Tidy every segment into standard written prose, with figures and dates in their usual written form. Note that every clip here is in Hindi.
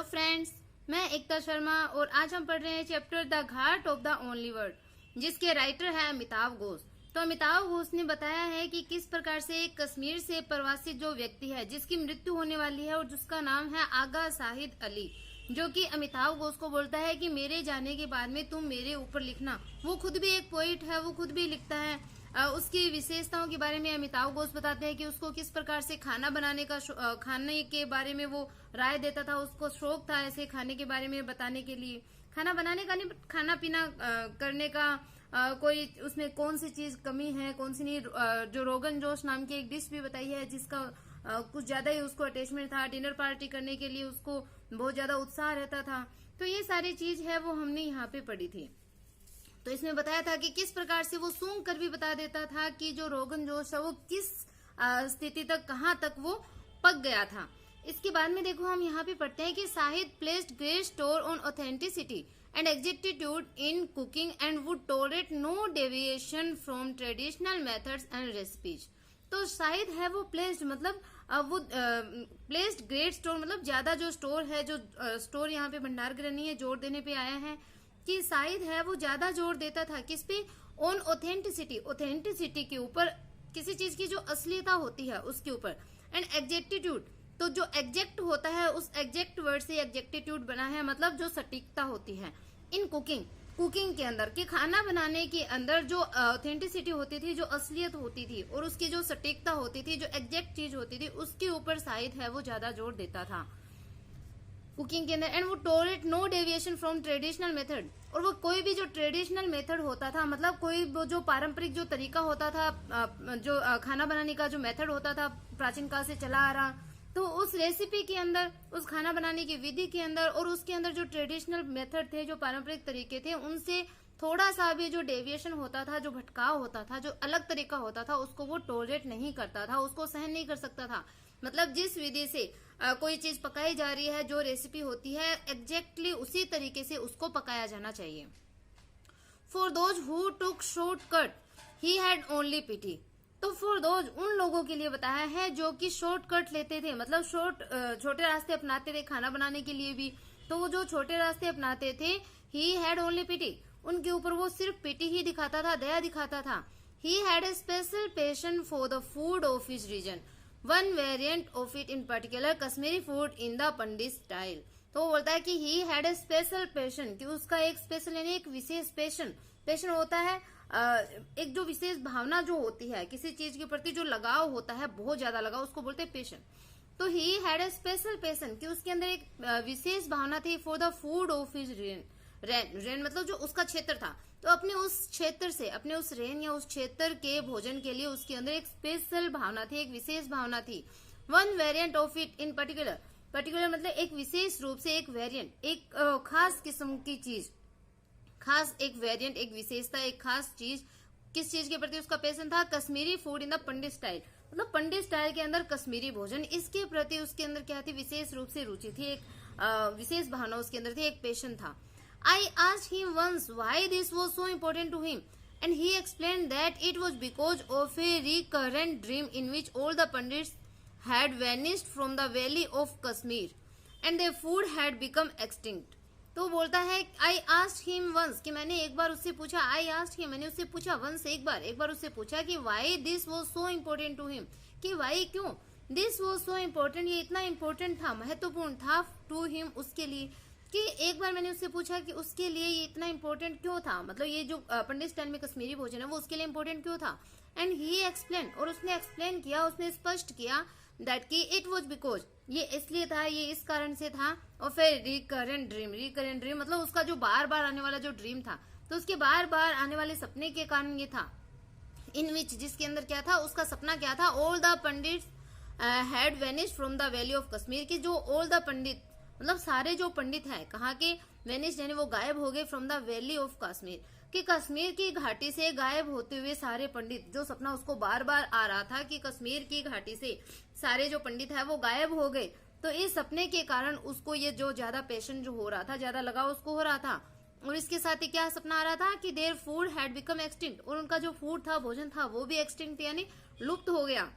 फ्रेंड्स, मैं एकता शर्मा और आज हम पढ़ रहे हैं chapter the Ghat of the only word, जिसके राइटर है अमिताव घोष। तो अमिताव घोष ने बताया है कि किस प्रकार से एक कश्मीर से प्रवासी जो व्यक्ति है जिसकी मृत्यु होने वाली है और जिसका नाम है आगा शाहिद अली, जो कि अमिताव घोष को बोलता है कि मेरे जाने के बाद में तुम मेरे ऊपर लिखना। वो खुद भी एक पोइट है, वो खुद भी लिखता है। उसकी विशेषताओं के बारे में अमिताव घोष बताते हैं कि उसको किस प्रकार से खाना बनाने का खाने के बारे में वो राय देता था। उसको शौक था ऐसे खाने के बारे में बताने के लिए, खाना बनाने का नहीं, खाना पीना करने का। कोई उसमें कौन सी चीज कमी है, कौन सी नहीं। जो रोगन जोश नाम की एक डिश भी बताई है जिसका कुछ ज्यादा ही उसको अटैचमेंट था। डिनर पार्टी करने के लिए उसको बहुत ज्यादा उत्साह रहता था। तो ये सारी चीज है वो हमने यहाँ पे पढ़ी थी। तो इसमें बताया था कि किस प्रकार से वो सूंघ कर भी बता देता था कि जो रोगन जोश है वो किस स्थिति तक, कहाँ तक वो पक गया था। इसके बाद में देखो हम यहाँ पे पढ़ते हैं कि Shahid placed great store on authenticity and exactitude in cooking and would tolerate no deviation from traditional methods and recipes. तो शाहिद है वो प्लेस्ड मतलब वो प्लेस्ड ग्रेट स्टोर मतलब ज्यादा जो स्टोर है, जो स्टोर यहाँ पे भंडार गृह नहीं है, जोर देने पे आया है कि शाहिद है वो ज्यादा जोर देता था किस पे, ऑन ऑथेंटिसिटी, ऑथेंटिसिटी के ऊपर, किसी चीज की जो असलियता होती है उसके ऊपर। एंड एग्जैक्टिट्यूड, तो जो एग्जैक्ट होता है उस एग्जैक्ट वर्ड से एग्जैक्टिट्यूड बना है, मतलब जो सटीकता होती है। इन कुकिंग, कुकिंग के अंदर कि खाना बनाने के अंदर जो ऑथेंटिसिटी होती थी, जो असलियत होती थी और उसकी जो सटीकता होती थी, जो एग्जैक्ट चीज होती थी, उसके ऊपर शाहिद है वो ज्यादा जोर देता था कुकिंग के अंदर। एंड वो tolerate no deviation from traditional method, और वो कोई भी जो ट्रेडिशनल मेथड होता था, मतलब कोई वो जो पारंपरिक जो तरीका होता था, जो खाना बनाने का जो मेथड होता था प्राचीन काल से चला आ रहा, तो उस रेसिपी के अंदर, उस खाना बनाने की विधि के अंदर और उसके अंदर जो ट्रेडिशनल मेथड थे, जो पारंपरिक तरीके थे, उनसे थोड़ा सा भी जो डेविएशन होता था, जो भटकाव होता था, जो अलग तरीका होता था, उसको वो टॉलरेट नहीं करता था, उसको सहन नहीं कर सकता था। मतलब जिस विधि से कोई चीज पकाई जा रही है, जो रेसिपी होती है, एग्जैक्टली उसी तरीके से उसको पकाया जाना चाहिए। For those who took shortcut he had only pity. तो फॉर दोज, उन लोगों के लिए बताया है जो कि शॉर्टकट लेते थे, मतलब छोटे रास्ते अपनाते थे खाना बनाने के लिए भी। तो वो जो छोटे रास्ते अपनाते थे, ही हैड ओनली पिटी, उनके ऊपर वो सिर्फ पिटी ही दिखाता था, दया दिखाता था। He had a special passion for the food of his region, one variant of it in particular Kashmiri food in the Pandit style. तो वो बोलता है कि he had a special passion, कि उसका एक स्पेशल यानी एक विशेष पैशन, पैशन होता है एक जो विशेष भावना जो होती है, किसी चीज के प्रति जो लगाव होता है, बहुत ज्यादा लगाव, उसको बोलते हैं पैशन। तो ही हैड ए स्पेशल पैशन, कि उसके अंदर एक विशेष भावना थी for the food of his rain मतलब जो उसका क्षेत्र था, तो अपने उस क्षेत्र से, अपने उस रेन या उस क्षेत्र के भोजन के लिए उसके अंदर एक स्पेशल भावना थी, एक विशेष भावना थी। One variant of it in particular, particular मतलब एक विशेष रूप से, एक वेरिएंट, एक खास किस्म की चीज, खास एक वेरिएंट, एक विशेषता, एक खास चीज। किस चीज के प्रति उसका पैशन था? Kashmiri food in the Pandit style, मतलब पंडित स्टाइल के अंदर कश्मीरी भोजन, इसके प्रति उसके अंदर क्या थी? विशेष रूप से रुचि थी, एक विशेष भावना उसके अंदर थी, एक पैशन था। I asked him once why this was so important to him, and he explained that it was because of a recurrent dream in which all the Pandits had vanished from the valley of Kashmir, and their food had become extinct. तो बोलता है I asked him once, कि मैंने एक बार उससे पूछा, I asked him, मैंने उससे पूछा, once एक बार उससे पूछा कि why this was so important to him, कि why क्यों, this was so important, ये इतना important था, महत्वपूर्ण था to him, उसके लिए। कि एक बार मैंने उससे पूछा कि उसके लिए ये इतना इम्पोर्टेंट क्यों था, मतलब ये जो पंडित स्टाइल में कश्मीरी भोजन है वो उसके लिए इम्पोर्टेंट क्यों था। एंड ही एक्सप्लेन, और उसने एक्सप्लेन किया, उसने स्पष्ट किया दैट कि इट वाज बिकॉज, ये इसलिए था, ये इस कारण से था, of A recurrent dream, recurrent dream मतलब उसका जो बार बार आने वाला जो ड्रीम था, तो उसके बार बार आने वाले सपने के कारण ये था। इन विच, जिसके अंदर क्या था, उसका सपना क्या था, all the Pandit had vanished from the valley of Kashmir, की जो ऑल द पंडित मतलब सारे जो पंडित हैं, कहाँ के, वेनिस्ड यानी वो गायब हो गए, from the valley of Kashmir, कि कश्मीर की घाटी से गायब होते हुए सारे पंडित, जो सपना उसको बार बार आ रहा था कि कश्मीर की घाटी से सारे जो पंडित है वो गायब हो गए, तो इस सपने के कारण उसको ये जो ज्यादा पैशन जो हो रहा था, ज्यादा लगाव उसको हो रहा था। और इसके साथ ही क्या सपना आ रहा था कि their food had become extinct, और उनका जो फूड था, भोजन था, वो भी एक्सटिंक्ट यानी लुप्त हो गया,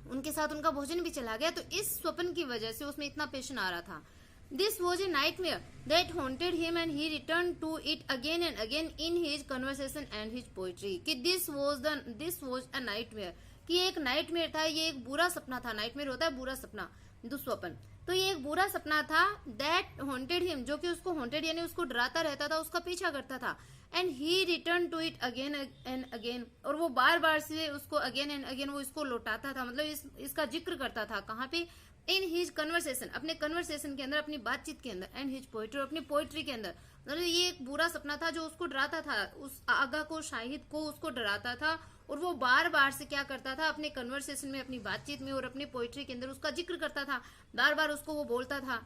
उनके साथ उनका भोजन भी चला गया। तो इस स्वप्न की वजह से उसमें इतना पैशन आ रहा था। This was a nightmare that haunted him and he returned to it again and again in his conversation and his poetry. कि this was a nightmare, कि एक नाइटमेयर था, ये एक बुरा सपना था. नाइटमेयर होता है बुरा सपना, दुस्वप्न. तो ये एक बुरा सपना था. दैट हॉन्टेड हिम, जो कि उसको हॉन्टेड यानी उसको डराता रहता था, उसका पीछा करता था. And he return to it again and again, और वो बार बार से उसको अगेन एंड अगेन वो इसको लौटाता था. मतलब इसका जिक्र करता था. कहाँ पे? इन हिज कन्वर्सेशन, अपने कन्वर्सेशन के अंदर, अपनी बातचीत के अंदर. एंड हिज पोएट्री, अपनी पोएट्री के अंदर. मतलब ये एक बुरा सपना था जो उसको डराता था, उस आगा को, शाहिद को उसको डराता था. और वो बार बार से क्या करता था, अपने कन्वर्सेशन में, अपनी बातचीत में और अपनी पोएट्री के अंदर उसका जिक्र करता था. बार बार उसको वो बोलता था.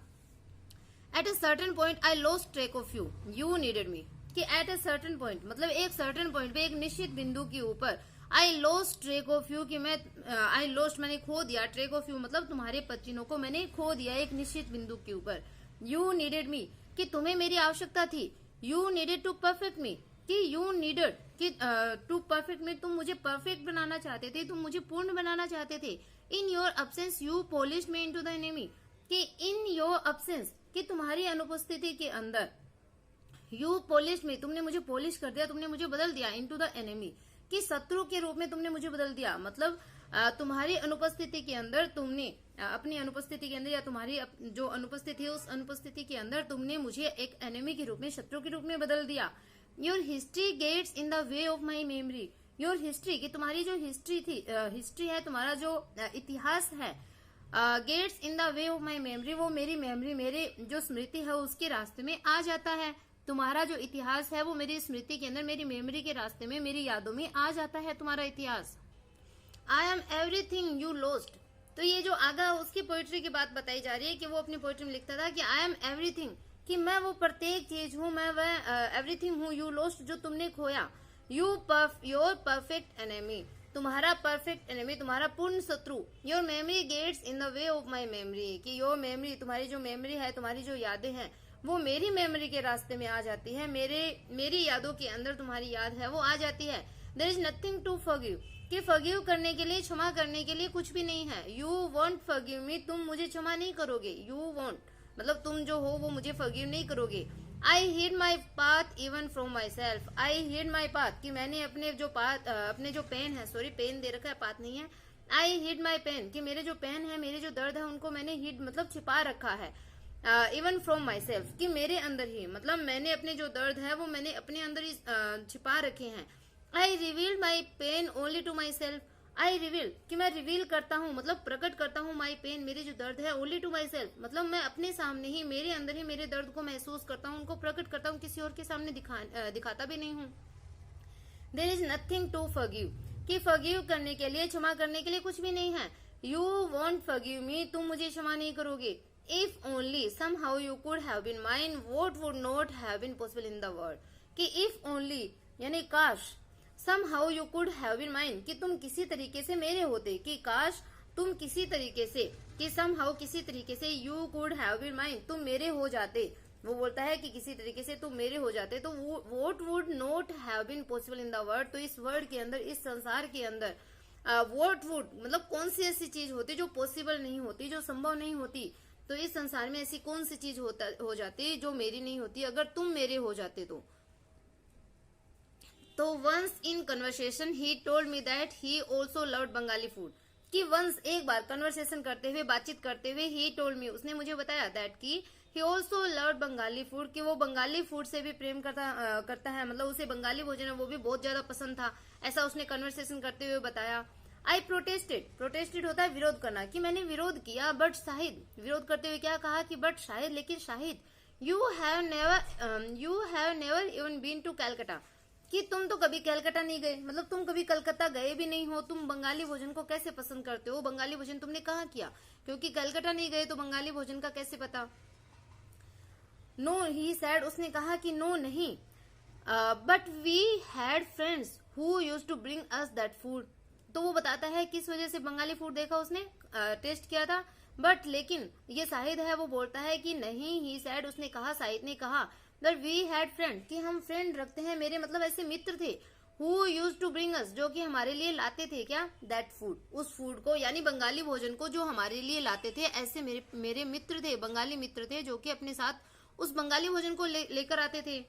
At a certain point I lost track of you, you needed me. कि एट ए सर्टेन पॉइंट मतलब एक सर्टेन पॉइंट पे, एक निश्चित बिंदु के ऊपर, आई लॉस्ट ट्रैक ऑफ यू, कि मैं आई लॉस्ट मैंने खो दिया, ट्रैक ऑफ यू मतलब तुम्हारे पत्तिनों को मैंने खो दिया एक निश्चित बिंदु के ऊपर. यू नीडेड मी, कि तुम्हें मेरी आवश्यकता थी. यू नीडेड टू परफेक्ट मी, कि यू नीडेड कि टू परफेक्ट मी, तुम मुझे परफेक्ट बनाना चाहते थे, तुम मुझे पूर्ण बनाना चाहते थे. In your absence you polished me into the enemy, कि इन योर अब्सेंस, कि तुम्हारी अनुपस्थिति के अंदर, यू पॉलिश्ड मी, तुमने मुझे पॉलिश कर दिया, तुमने मुझे बदल दिया. इनटू द एनिमी, कि शत्रु के रूप में तुमने मुझे बदल दिया. मतलब तुम्हारी अनुपस्थिति के अंदर, तुमने अपनी अनुपस्थिति के अंदर, या तुम्हारी जो अनुपस्थिति है उस अनुपस्थिति के अंदर तुमने मुझे एक एनिमी के रूप में, शत्रु के रूप में बदल दिया. Your history gets in the way of my memory, your history, कि तुम्हारी जो हिस्ट्री थी, हिस्ट्री है, तुम्हारा जो इतिहास है, gets in the way of my memory, वो मेरी मेमोरी, मेरे जो स्मृति है उसके रास्ते में आ जाता है. तुम्हारा जो इतिहास है वो मेरी स्मृति के अंदर, मेरी मेमोरी के रास्ते में, मेरी यादों में आ जाता है तुम्हारा इतिहास. I am everything you lost. तो ये जो आगा उसकी पोएट्री की बात बताई जा रही है कि वो अपनी पोएट्री में लिखता था कि आई एम एवरीथिंग, कि मैं वो प्रत्येक चीज हूँ, मैं वह एवरीथिंग हूँ, यू लॉस्ट, जो तुमने खोया. योर परफेक्ट एनिमी, तुम्हारा परफेक्ट एनिमी, तुम्हारा पूर्ण शत्रु. Your memory gets in the way of my memory, कि योर मेमोरी, तुम्हारी जो मेमोरी है, तुम्हारी जो यादें हैं, वो मेरी मेमोरी के रास्ते में आ जाती है. मेरी यादों के अंदर तुम्हारी याद है वो आ जाती है. There is nothing to forgive, कि फॉरगिव करने के लिए, क्षमा करने के लिए कुछ भी नहीं है. यू वॉन्ट फॉरगिव मी, तुम मुझे क्षमा नहीं करोगे. यू वॉन्ट मतलब तुम जो हो वो मुझे फॉरगिव नहीं करोगे. I hid my path even from myself, I hid my path, कि मैंने अपने जो पाथ, अपने जो पेन है, सॉरी पेन दे रखा है, पाथ नहीं है. आई हिड माई पेन, कि मेरे जो पेन है, मेरे जो दर्द है, उनको मैंने हिड मतलब छिपा रखा है. इवन फ्रॉम माई सेल्फ, कि मेरे अंदर ही, मतलब मैंने अपने जो दर्द है वो मैंने अपने अंदर ही छिपा रखे हैं. I revealed my pain only to myself, I reveal, कि मैं रिवील करता हूँ, मतलब प्रकट करता हूँ, माई पेन, मेरे जो दर्द है, ओनली टू माई सेल्फ, मतलब मैं अपने सामने ही, मेरे अंदर ही मेरे दर्द को महसूस करता हूँ, उनको प्रकट करता हूँ, किसी और के सामने दिखाता भी नहीं हूँ. There is nothing to forgive, कि फॉरगिव करने के लिए, क्षमा करने के लिए कुछ भी नहीं है. यू वॉन्ट फॉरगिव मी, तुम मुझे क्षमा नहीं करोगे. If only somehow you could have been mine, what would not have been possible in the world, कि if only यानी काश, somehow you could have been mine, कि तुम किसी तरीके से मेरे होते, कि काश तुम किसी तरीके से, कि somehow किसी तरीके से, you could have been mine, तुम मेरे हो जाते. वो बोलता है कि किसी तरीके से तुम मेरे हो जाते. तो what would not have been possible in the world, तो इस वर्ल्ड के अंदर, इस संसार के अंदर what would मतलब कौन सी ऐसी चीज होती जो पॉसिबल नहीं होती, जो संभव नहीं होती. तो इस संसार में ऐसी कौन सी चीज हो जाती जो मेरी नहीं होती, अगर तुम मेरे हो जाते तो. तो once in conversation he told me that he also loved Bengali food, कि वंस एक बार कन्वर्सेशन करते हुए, बातचीत करते हुए, ही टोल्ड मी, उसने मुझे बताया, दैट की ही ऑल्सो लव्ड बंगाली फूड, कि वो बंगाली फूड से भी प्रेम करता है, मतलब उसे बंगाली भोजन है वो भी बहुत ज्यादा पसंद था. ऐसा उसने कन्वर्सेशन करते हुए बताया. आई प्रोटेस्टेड होता है विरोध करना, कि मैंने विरोध किया. बट शाहिद, विरोध करते हुए क्या कहा कि बट शाहिद, लेकिन Shahid, you have never even been to Calcutta, कि तुम तो कभी कैलकाटा नहीं गए, मतलब तुम कभी कलकत्ता गए भी नहीं हो. तुम बंगाली भोजन को कैसे पसंद करते हो, बंगाली भोजन तुमने कहाँ किया, क्योंकि कलकत्ता नहीं गए तो बंगाली भोजन का कैसे पता. नो ही सैड, उसने कहा कि नो नहीं. But we had friends who used to bring us that food, तो वो बताता है किस वजह से बंगाली फूड देखा उसने, टेस्ट किया था. बट लेकिन ये शाहिद है वो बोलता है कि नहीं, ही सैड, उसने कहा, शाहिद ने कहा, दैट वी हैड फ्रेंड, कि हम फ्रेंड रखते हैं, मेरे मतलब ऐसे मित्र थे, who use to bring us, जो कि हमारे लिए लाते थे क्या, दैट फूड, उस फूड को, यानी बंगाली भोजन को जो हमारे लिए लाते थे। ऐसे मेरे मित्र थे, बंगाली मित्र थे, जो कि अपने साथ उस बंगाली भोजन को लेकर आते थे।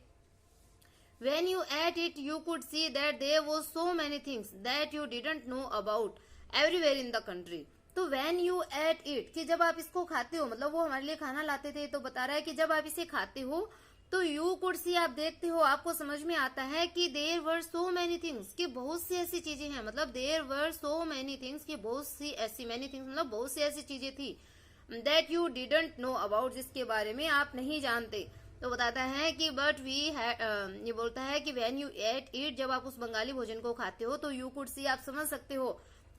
When you ate it, you could see that there was so many things that you didn't know about everywhere in the country. तो when you ate it, कि जब आप इसको खाते हो, मतलब वो हमारे लिए खाना लाते थे, तो बता रहा है कि जब आप इसे खाते हो तो you could see, आप देखते हो, आपको समझ में आता है कि there were so many things, कि बहुत सी ऐसी चीजें हैं, मतलब there were so many things, कि बहुत सी ऐसी, many things मतलब बहुत सी ऐसी चीजें थी, that you didn't know about, जिसके बारे में आप नहीं जानते। तो बताता है कि बट वी ये बोलता है कि व्हेन यू एट इट, जब आप उस बंगाली भोजन को खाते हो तो यू कुड सी, आप समझ सकते हो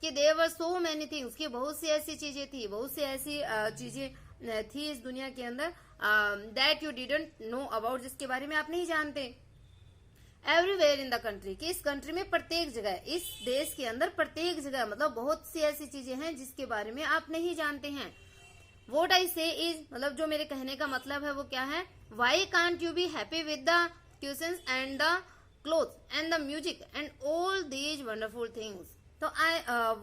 कि there were so many things, कि बहुत सी ऐसी चीजें थी, बहुत सी ऐसी चीजें थी इस दुनिया के अंदर, that you didn't know about, जिसके बारे में आप नहीं जानते। एवरीवेयर इन द कंट्री, कि इस कंट्री में प्रत्येक जगह, इस देश के अंदर प्रत्येक जगह, मतलब बहुत सी ऐसी चीजें हैं जिसके बारे में आप नहीं जानते हैं। What I say is, मतलब जो मेरे कहने का मतलब है वो क्या है, Why can't you be happy with the cuisines and the clothes and the music and all these wonderful things? तो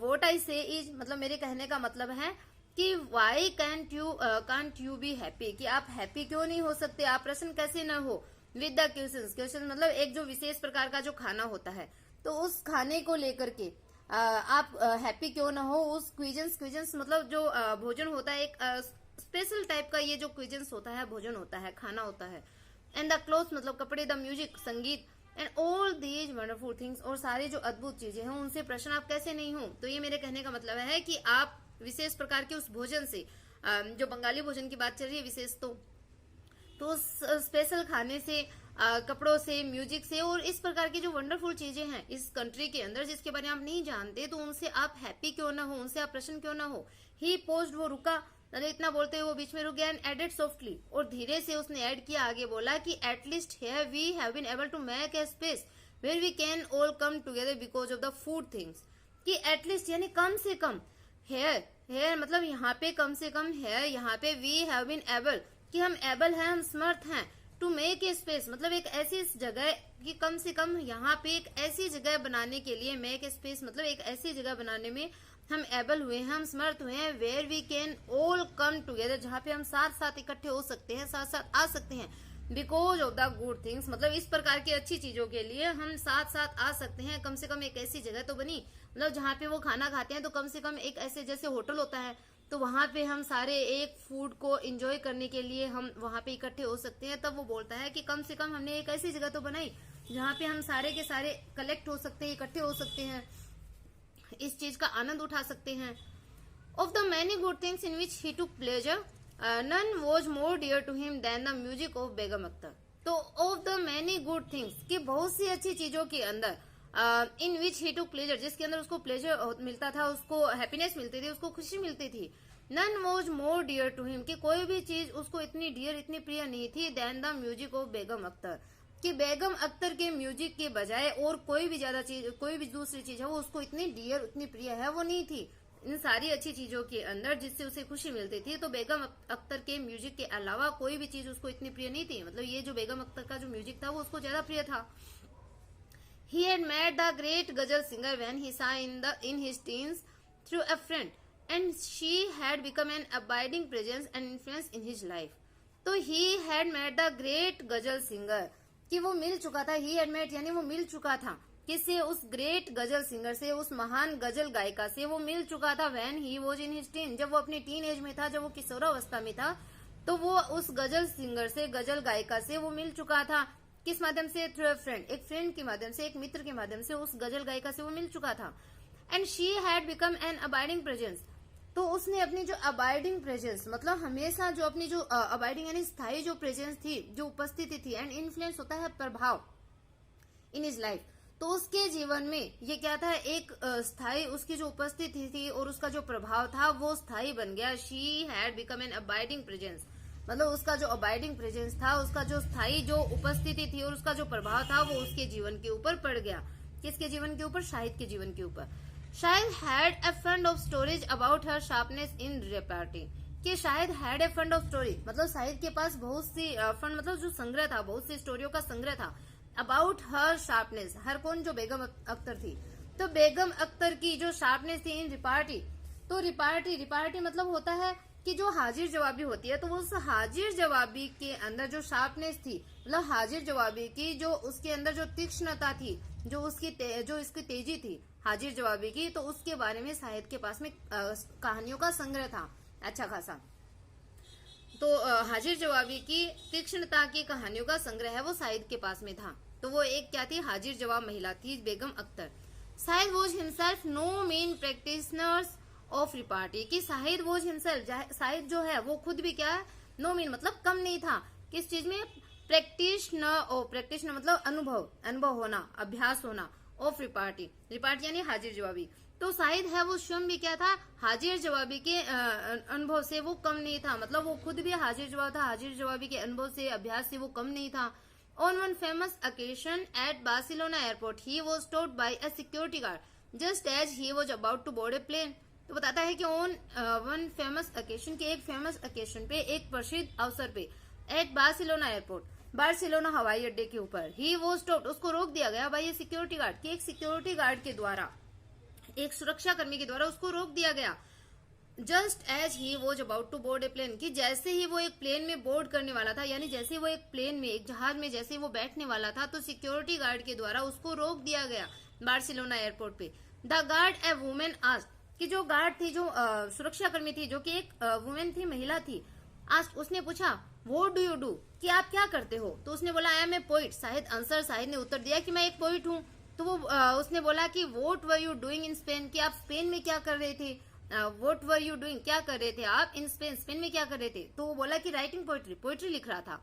what I say is, मतलब मेरे कहने का मतलब है कि why can't you be happy, कि आप हैप्पी क्यों नहीं हो सकते, आप प्रसन्न कैसे न हो, with the cuisines मतलब एक जो विशेष प्रकार का जो खाना होता है, तो उस खाने को लेकर के आप हैप्पी क्यों ना हो। उस क्विजन्स मतलब जो भोजन होता है, एक स्पेशल टाइप का ये जो क्विजन्स होता है, भोजन होता है, खाना होता है। एंड द क्लोथ्स मतलब कपड़े, द म्यूजिक संगीत, and all these wonderful things और सारी जो अद्भुत चीजें हैं उनसे प्रश्न आप कैसे नहीं हो। तो ये मेरे कहने का मतलब है कि आप विशेष प्रकार के उस भोजन से, जो बंगाली भोजन की बात चल रही है विशेष, तो उस स्पेशल खाने से, कपड़ों से, म्यूजिक से और इस प्रकार की जो वंडरफुल चीजें हैं इस कंट्री के अंदर जिसके बारे में आप नहीं जानते, तो उनसे आप हैप्पी क्यों ना हो, उनसे आप प्रसन्न क्यों ना हो। ही पोज्ड, वो रुका, अरे इतना बोलते हुए वो बीच में रुक गया, एंड एडेड सॉफ्टली, और धीरे से उसने ऐड किया, आगे बोला कि at least here we have been able to make a space where we can all come together because of the food things, कि एटलीस्ट यानी कम से कम, हेयर मतलब यहाँ पे कम से कम, हेयर यहाँ पे, वी हैव बीन एबल, कि हम एबल हैं, हम समर्थ हैं, टू मेक ए स्पेस मतलब एक ऐसी जगह, कि कम से कम यहाँ पे एक ऐसी जगह बनाने के लिए, मेक ए स्पेस मतलब एक ऐसी जगह बनाने में हम एबल हुए हैं, हम समर्थ हुए हैं, where we can all come together, जहाँ पे हम साथ साथ इकट्ठे हो सकते हैं, साथ साथ आ सकते हैं, because of the good things मतलब इस प्रकार की अच्छी चीजों के लिए हम साथ साथ आ सकते हैं। कम से कम एक ऐसी जगह तो बनी, मतलब जहाँ पे वो खाना खाते हैं, तो कम से कम एक ऐसे, जैसे होटल होता है, तो वहां पे हम सारे एक फूड को एंजॉय करने के लिए हम वहां पे इकट्ठे हो सकते हैं। तब वो बोलता है कि कम से कम हमने एक ऐसी जगह तो बनाई जहाँ पे हम सारे के सारे कलेक्ट हो सकते हैं, इकट्ठे हो सकते हैं, इस चीज का आनंद उठा सकते हैं। Of the many good things in which he took pleasure, none was more dear to him than the music of Begum Akhtar. तो of the many good things, की बहुत सी अच्छी चीजों के अंदर, इन विच ही टुक प्लेजर, जिसके अंदर उसको प्लेजर मिलता था, उसको हैप्पीनेस मिलती थी, उसको खुशी मिलती थी। None was more dear to him, कि कोई भी चीज उसको इतनी डियर, इतनी प्रिय नहीं थी, then the music of Begum Akhtar, कि बेगम अख्तर के म्यूजिक के बजाय और कोई भी ज्यादा चीज, कोई भी दूसरी चीज है वो उसको इतनी डियर, इतनी प्रिय है वो नहीं थी। इन सारी अच्छी चीजों के अंदर जिससे उसे खुशी मिलती थी, तो बेगम अख्तर के म्यूजिक के अलावा कोई भी चीज उसको इतनी प्रिय नहीं थी। मतलब ये जो बेगम अख्तर का जो म्यूजिक था वो उसको ज्यादा प्रिय था। He had met the great ghazal singer when he saw in his teens through a friend, and she had become an abiding presence and influence in his life. तो he had met the great ghazal singer, कि वो मिल चुका था, he had met यानी वो मिल चुका था किससे, उस ग्रेट गजल सिंगर से, उस महान गजल गायिका से वो मिल चुका था। When he was in his tin, जब वो अपनी टीन एज में था, जब वो किशोरावस्था में था, तो वो उस गजल सिंगर से, गजल गायिका से वो मिल चुका था। किस माध्यम से, थ्रू अ फ्रेंड, एक फ्रेंड के माध्यम से, एक मित्र के माध्यम से उस गजल गायिका से वो मिल चुका था। And she had become an abiding presence, तो उसने अपनी जो अबाइडिंग प्रेजेंस मतलब हमेशा जो अपनी जो अबाइडिंग यानी स्थायी जो प्रेजेंस थी, जो उपस्थिति थी, एंड इन्फ्लुएंस होता है प्रभाव, इन हिज लाइफ, तो उसके जीवन में ये क्या था, एक स्थायी, उसकी जो उपस्थिति थी और उसका जो प्रभाव था वो स्थायी बन गया। She had become an abiding presence, मतलब उसका जो अबाइडिंग प्रेजेंस था, उसका जो स्थायी जो उपस्थिति थी और उसका जो प्रभाव था वो उसके जीवन के ऊपर पड़ गया। किसके जीवन के ऊपर, शाहिद के जीवन के ऊपर। Shahid had a fund of stories about her sharpness in repartee, कि Shahid had a fund of story मतलब शाहिद के पास बहुत सी फंड मतलब जो संग्रह था, बहुत सी स्टोरियों का संग्रह था, अबाउट हर शार्पनेस। हर कौन? जो बेगम अख्तर थी। तो बेगम अख्तर की जो शार्पनेस थी इन रिपार्टी। तो रिपार्टी मतलब होता है कि जो हाजिर जवाबी होती है, तो उस हाजिर जवाबी के अंदर जो शार्पनेस थी, मतलब हाजिर जवाबी की जो उसके अंदर जो तीक्ष्णता थी, जो इसकी तेजी थी हाजिर जवाबी की, तो उसके बारे में शाहिद के पास में कहानियों का संग्रह था अच्छा खासा। तो हाजिर जवाबी की तीक्ष्णता की कहानियों का संग्रह है वो शाहिद के पास में था। तो वो एक क्या थी? हाजिर जवाब महिला थी, Begum Akhtar. Shahid was himself no mean practitioners of repartee. कि शाहिद वॉज हिमसेल्फ, शाहिद जो है वो खुद भी क्या है? नो मीन मतलब कम नहीं था किस चीज में? प्रैक्टिशनर मतलब अनुभव होना, अभ्यास होना, ऑफ रिपार्टी यानी हाजिर जवाबी। तो शाहिद है वो स्वयं भी क्या था? हाजिर जवाबी के अनुभव से वो कम नहीं था, मतलब वो खुद भी हाजिर जवाब था, हाजिर जवाबी के अनुभव से, अभ्यास से वो कम नहीं था। On one famous occasion at Barcelona airport, he was stopped by a security guard just as he was about to board a plane. तो बताता है कि ऑन वन फेमस ओकेशन के एक फेमस ओकेशन पे, एक प्रसिद्ध अवसर पे, एट बार्सिलोना एयरपोर्ट, बार्सिलोना हवाई अड्डे के ऊपर, ही वॉज स्टॉप्ड, उसको रोक दिया गया बाय सिक्योरिटी गार्ड, कि एक सिक्योरिटी गार्ड के द्वारा, एक सुरक्षा कर्मी के द्वारा उसको रोक दिया गया। Just as he was about to board a plane, कि जैसे ही वो एक प्लेन में बोर्ड करने वाला था, यानी जैसे वो एक प्लेन में, एक जहाज में जैसे वो बैठने वाला था, तो सिक्योरिटी गार्ड के द्वारा उसको रोक दिया गया बार्सिलोना एयरपोर्ट पे। The guard A women asked, कि जो गार्ड थी, जो सुरक्षा कर्मी थी, जो कि एक वुमेन थी, महिला थी, आस्क्ड, उसने पूछा, व्हाट डू यू डू, कि आप क्या करते हो? तो उसने बोला, I am a poet. Shahid ने उत्तर दिया कि मैं एक पोइट हूँ। तो वो उसने बोला कि what were you doing in Spain, कि आप स्पेन में क्या कर रहे थे? व्हाट वर यू डूइंग, क्या कर रहे थे आप इन स्पेन में क्या कर रहे थे? तो वो बोला कि राइटिंग पोइट्री लिख रहा था।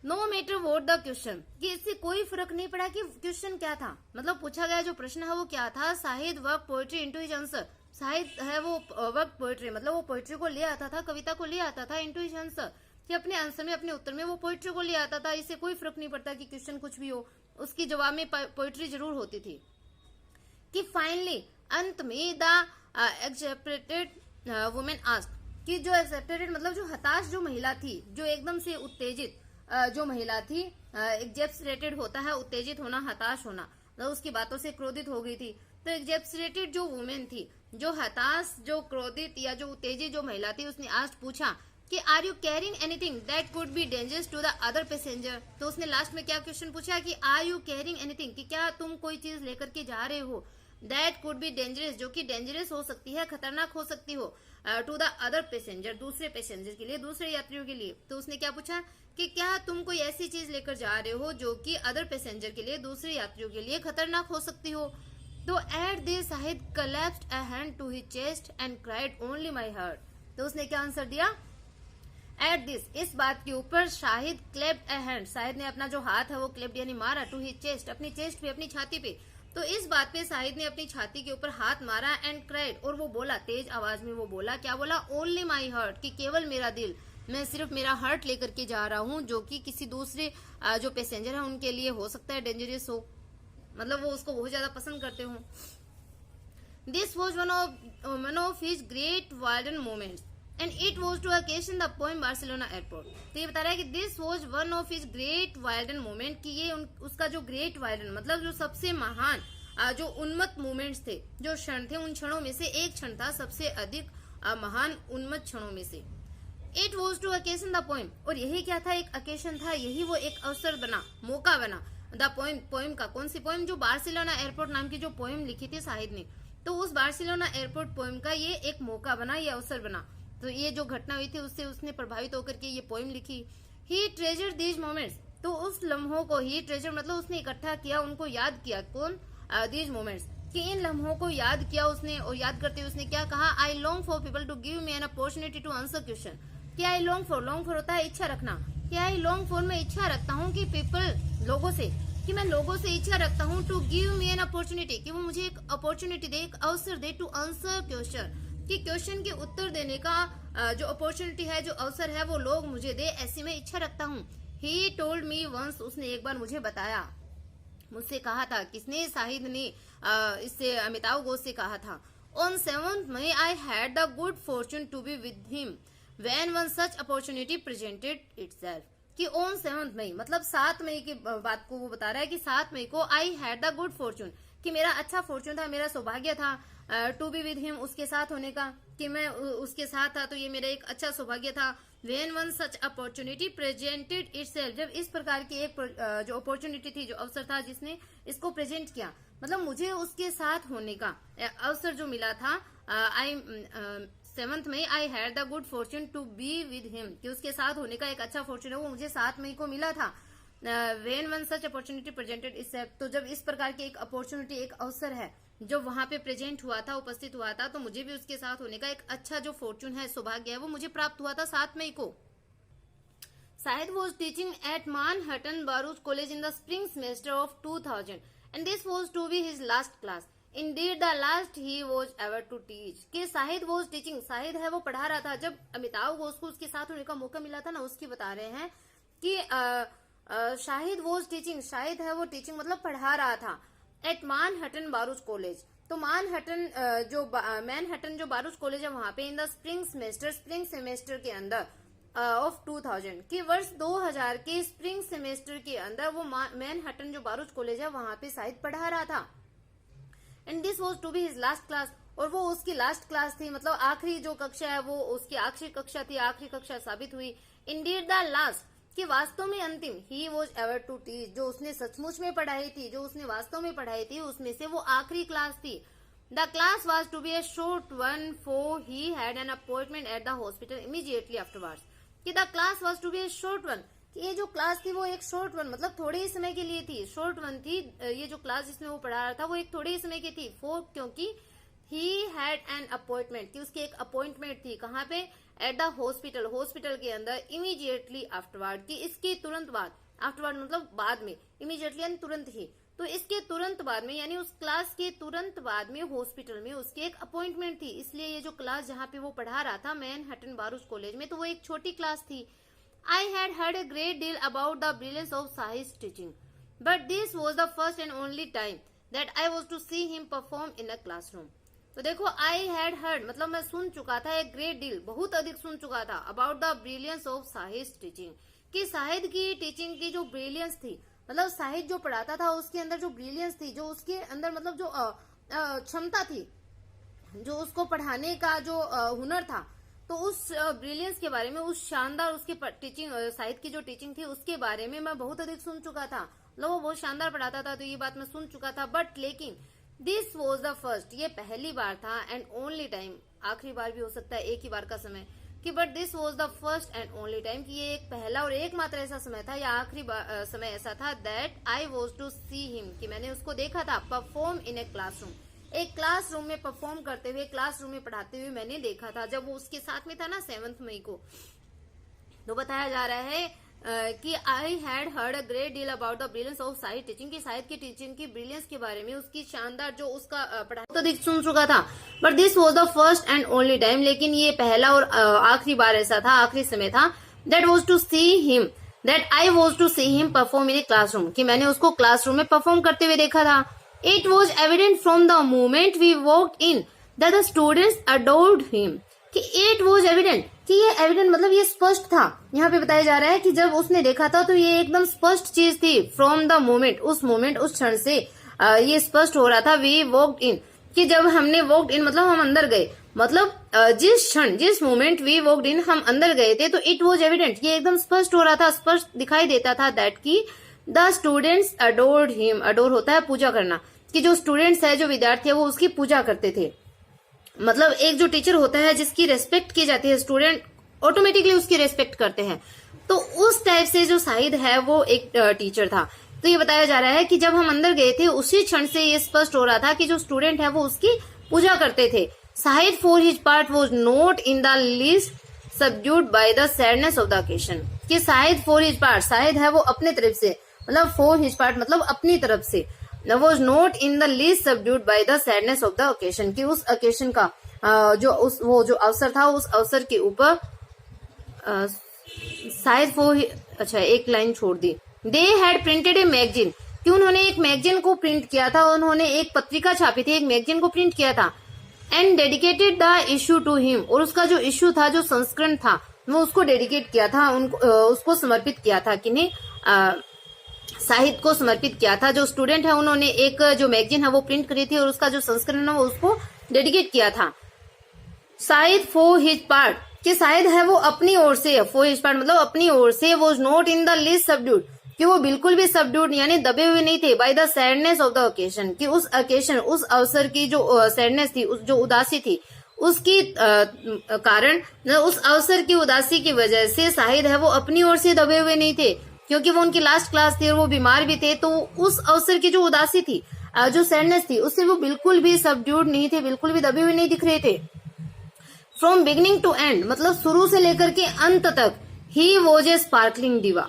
No matter what the question, कि इससे कोई फर्क नहीं पड़ा कि क्वेश्चन क्या था, मतलब पूछा गया जो प्रश्न है वो क्या था। Shahid work poetry into his answer, Shahid है वो वर्क पोइट्री मतलब वो पोइट्री को ले आता था, कविता को ले आता था, इनटू हिज आंसर, कि अपने आंसर में, अपने उत्तर में वो पोइट्री को ले आता था। इससे कोई फर्क नहीं पड़ता कि क्वेश्चन कुछ भी हो, उसके जवाब में पोइट्री जरूर होती थी। कि फाइनली, अंत में, द एक्सेप्टेड वुमेन आस्क्ड, कि जो एक्सेप्टेड मतलब जो हताश जो महिला थी, जो एकदम से उत्तेजित जो महिला थी, एक्सेप्टेड होता है उत्तेजित होना, हताश होना, मतलब उसकी बातों से क्रोधित हो गई थी। तो एक्सेप्टेड जो वुमेन थी, जो हताश, जो क्रोधित या जो उत्तेजित जो महिला थी, उसने आज पूछा कि are you carrying anything that could be dangerous to the other passenger. तो उसने लास्ट में क्या क्वेश्चन पूछा कि आर यू कैरिंग एनीथिंग, कि क्या तुम कोई चीज लेकर के जा रहे हो, दैट कुड बी डेंजरस, जो कि डेंजरस हो सकती है, खतरनाक हो सकती हो, टू द अदर पैसेंजर, दूसरे पैसेंजर के लिए, दूसरे यात्रियों के लिए। तो उसने क्या पूछा कि क्या तुम कोई ऐसी चीज लेकर जा रहे हो जो कि अदर पैसेंजर के लिए, दूसरे यात्रियों के लिए खतरनाक हो सकती हो। तो at this Shahid collapsed a hand to his chest and cried only my heart। तो उसने क्या आंसर दिया? एट दिस, इस बात के ऊपर, शाहिद क्लेप्ड अ हैंड, शाहिद ने अपना जो हाथ है वो क्लेप्ड यानी मारा, टू हिज चेस्ट, अपनी चेस्ट पे, अपनी छाती पे। तो इस बात पे शाहिद ने अपनी छाती के ऊपर हाथ मारा, एंड क्राइड, और वो बोला, तेज आवाज में वो बोला, क्या बोला? ओनली माई हार्ट, कि केवल मेरा दिल, मैं सिर्फ मेरा हार्ट लेकर के जा रहा हूँ, जो कि किसी दूसरे जो पैसेंजर है उनके लिए हो सकता है डेंजरस हो, मतलब वो उसको बहुत ज्यादा पसंद करते हो। This was one of his great violent moments and it was to occasion the poem Barcelona airport. तो ये बता रहा है कि this was one of his great violent moment, कि ये उसका जो ग्रेट वायलेंट मतलब जो सबसे महान जो उन्मत्त मोमेंट्स थे, जो क्षण थे, उन क्षणों में से एक क्षण था सबसे अधिक महान उन्मत्त क्षणों में से। It was to occasion the poem, और यही क्या था? एक occasion था, यही वो एक अवसर बना, मौका बना। द पोएम का, कौन सी पोएम? जो बार्सिलोना एयरपोर्ट नाम की जो पोएम लिखी थी शाहिद ने, तो उस बार्सिलोना एयरपोर्ट पोएम का ये एक मौका बना, ये अवसर बना। तो ये जो घटना हुई थी उससे उसने प्रभावित होकर के ये पोएम लिखी। ही ट्रेजर दीज मोमेंट्स, तो उस लम्हों को, ही ट्रेजर मतलब उसने इकट्ठा किया, उनको याद किया। कौन? दीज मोमेंट्स, कि इन लम्हों को याद किया उसने, और याद करते हुए उसने क्या कहा? I long for people to give me an opportunity to answer question. कि आई लॉन्ग फॉर होता है इच्छा रखना, कि आई लॉन्ग फॉर, मैं इच्छा रखता हूँ, कि पीपल, लोगों से, कि मैं लोगों से इच्छा रखता हूँ, to give me an opportunity, कि वो मुझे एक अपॉर्चुनिटी दे, एक अवसर दे, टू आंसर क्वेश्चन, कि क्वेश्चन के उत्तर देने का जो अपॉर्चुनिटी है, जो अवसर है, वो लोग मुझे दे, ऐसी मैं इच्छा रखता हूँ। ही टोल्ड मी वंस, उसने एक बार मुझे बताया, मुझसे कहा था, किसने? शाहिद ने इससे अमिताव घोष से कहा था। On 7th May I had the good fortune to be with him when one such opportunity presented itself. कि ऑन 7 मई, मतलब 7 मई की बात को वो बता रहा है कि 7 मई को आई हैड द गुड फॉर्चून, कि मेरा अच्छा फॉर्चून था, मेरा सौभाग्य था टू बी विद हिम, उसके साथ होने का, कि मैं उसके साथ था, तो ये मेरा एक अच्छा सौभाग्य था। When one such opportunity presented itself, जब इस प्रकार की एक जो अपॉर्चुनिटी थी, जो अवसर था जिसने इसको प्रेजेंट किया, मतलब मुझे उसके साथ होने का अवसर जो मिला था, I 7 May I had the good fortune to be with him, कि उसके साथ होने का एक अच्छा फॉर्चून है वो मुझे 7 मई को मिला था। When one such opportunity presented itself, तो जब इस प्रकार की एक अपॉर्चुनिटी, एक अवसर है जो वहां पे प्रेजेंट हुआ था, उपस्थित हुआ था, तो मुझे भी उसके साथ होने का एक अच्छा जो फॉर्चून है, सौभाग्य है, वो मुझे प्राप्त हुआ था 7 मई को। Syed was teaching at Manhattan Baruch College in the spring semester of 2000 and this was to be his last class. Indeed the last he was ever to teach. कि शाहिद was teaching, शाहिद है वो पढ़ा रहा था, जब अमिताभ घोष को उसके साथ होने का मौका मिला था ना, उसकी बता रहे हैं कि शाहिद was teaching, शाहिद है वो टीचिंग मतलब पढ़ा रहा था एट मैनहट्टन बारूच कॉलेज, तो मैनहट्टन जो बारूच कॉलेज है वहां पे इन द स्प्रिंग सेमेस्टर के अंदर ऑफ 2000, कि वर्ष 2000 के स्प्रिंग सेमेस्टर के अंदर वो मैनहट्टन जो बारूच कॉलेज है वहां पे शायद पढ़ा रहा था। And this was to be his last class, और वो उसकी लास्ट क्लास थी, मतलब आखिरी जो कक्षा है वो उसकी आखिरी कक्षा थी, आखिरी कक्षा साबित हुई। इंडीड द लास्ट, कि वास्तव में अंतिम, he was ever to teach, जो उसने सचमुच में पढ़ाई थी, जो उसने वास्तव में पढ़ाई थी, उसमें से वो आखिरी क्लास थी। The class was to be a short one, for he had an appointment at the hospital immediately afterwards, कि the class was to be a short one, कि ये जो क्लास थी वो एक शॉर्ट वन, मतलब थोड़े ही समय के लिए थी, शॉर्ट वन थी, ये जो क्लास जिसमें वो पढ़ा रहा था वो एक थोड़े ही समय की थी। फॉर, क्योंकि ही हैड एन अपॉइंटमेंट, कि उसकी एक अपॉइंटमेंट थी, कहाँ पे, एट द हॉस्पिटल, हॉस्पिटल के अंदर, इमीडिएटली आफ्टरवर्ड, कि इसके तुरंत बाद, आफ्टरवर्ड मतलब बाद में, इमीडिएटली यानी तुरंत ही, तो इसके तुरंत बाद में, यानी उस क्लास के तुरंत बाद में हॉस्पिटल में उसकी एक अपॉइंटमेंट थी, इसलिए ये जो क्लास जहाँ पे वो पढ़ा रहा था मैनहट्टन बारूच कॉलेज में, तो वो एक छोटी क्लास थी। I had heard a great deal about the brilliance of Shahid teaching, but this was the first and only time that I was to see him perform in a classroom. तो देखो, आई हैड हर्ड मतलब मैं सुन चुका था, एक ग्रेट डील बहुत अधिक सुन चुका था, about the brilliance of Shahid teaching, कि शाहिद की टीचिंग की जो ब्रिलियंस थी, मतलब शाहिद जो पढ़ाता था उसके अंदर जो ब्रिलियंस थी, जो उसके अंदर मतलब जो क्षमता थी, जो उसको पढ़ाने का जो हुनर था, तो उस ब्रिलियंस के बारे में, उस शानदार उसके टीचिंग, शाहिद की जो टीचिंग थी उसके बारे में मैं बहुत अधिक सुन चुका था, मतलब वो बहुत शानदार पढ़ाता था, तो ये बात मैं सुन चुका था। बट लेकिन दिस वॉज द फर्स्ट, ये पहली बार था, एंड ओनली टाइम, आखिरी बार भी हो सकता है, एक ही बार का समय, कि but this was the first and only time, कि ये एक पहला और एकमात्र ऐसा समय था, या आखिरी समय ऐसा था, that I was to see him, कि मैंने उसको देखा था, परफॉर्म इन ए क्लासरूम, एक क्लासरूम में परफॉर्म करते हुए, क्लासरूम में पढ़ाते हुए मैंने देखा था, जब वो उसके साथ में था ना 7 मई को। तो बताया जा रहा है कि आई had heard a great deal about the brilliance of Shahid teaching, की शाहिद की टीचिंग की ब्रिलियंस के बारे में, उसकी शानदार जो उसका पढ़ाई तो देख सुन चुका था, but this was the first and only time, लेकिन ये पहला और आखिरी बार ऐसा था, आखिरी समय था, that was to see him, that I was to see him perform in a classroom, कि मैंने उसको क्लासरूम में परफॉर्म करते हुए देखा था। It was evident from the moment we walked in that the students adored him, कि इट वॉज एविडेंट, कि ये एविडेंट मतलब ये स्पष्ट था, यहाँ पे बताया जा रहा है कि जब उसने देखा था तो ये एकदम स्पष्ट चीज थी, फ्रॉम द मोमेंट, उस क्षण से ये स्पष्ट हो रहा था, वी वॉक्ड इन, कि जब हमने वॉक्ड इन मतलब हम अंदर गए, मतलब जिस क्षण, जिस मोमेंट वी वॉक्ड इन, हम अंदर गए थे, तो इट वॉज एविडेंट, ये एकदम स्पष्ट हो रहा था, स्पष्ट दिखाई देता था, दैट की the students adored him, adore होता है पूजा करना, कि जो स्टूडेंट्स है, जो विद्यार्थी है, वो उसकी पूजा करते थे, मतलब एक जो टीचर होता है जिसकी रेस्पेक्ट की जाती है, स्टूडेंट ऑटोमेटिकली उसकी रेस्पेक्ट करते हैं, तो उस टाइप से जो शाहिद है वो एक टीचर था। तो ये बताया जा रहा है कि जब हम अंदर गए थे उसी क्षण से ये स्पष्ट हो रहा था कि जो स्टूडेंट है वो उसकी पूजा करते थे। Shahid for his part was not in the least subdued by the sadness of the occasion, कि Shahid for his part, Shahid है वो अपने तरफ से, मतलब फॉर हिज पार्ट मतलब अपनी तरफ से, was not in the least subdued by the sadness of the occasion, कि उस occasion का वो जो अवसर था, उस अवसर के ऊपर शायद वो, अच्छा एक लाइन छोड़ दी, they had printed a magazine, कि उन्होंने एक मैगजीन को प्रिंट किया था, उन्होंने एक पत्रिका छापी थी, एक मैगजीन को प्रिंट किया था, and dedicated the issue to him, और उसका जो इश्यू था, जो संस्करण था, वो उसको डेडिकेट किया था, उसको समर्पित किया था, किन्हें, साहित्य को समर्पित किया था। जो स्टूडेंट है उन्होंने एक जो मैगजीन है वो प्रिंट करी थी और उसका जो संस्करण है वो उसको डेडिकेट किया था। साहित्य फॉर हिज पार्ट, कि शायद है वो अपनी ओर से, फॉर हिज पार्ट मतलब अपनी ओर से, वो not in the least subdued, कि वो बिल्कुल भी सबड्यूड यानी दबे हुए नहीं थे, bye the sadness of the occasion, कि उस ओकेशन, उस अवसर की जो सैडनेस थी, उस जो उदासी थी, उसकी कारण, उस अवसर की उदासी की वजह से शायद है वो अपनी ओर से दबे हुए नहीं थे, क्योंकि वो उनकी लास्ट क्लास थी और वो बीमार भी थे, तो उस अवसर की जो उदासी थी, जो सैडनेस थी, उससे वो बिल्कुल भी सबड्यूड नहीं थे, बिल्कुल भी दबे हुए नहीं दिख रहे थे। फ्रॉम बिगिनिंग टू एंड मतलब शुरू से लेकर के अंत तक, ही वॉज ए स्पार्कलिंग दीवा,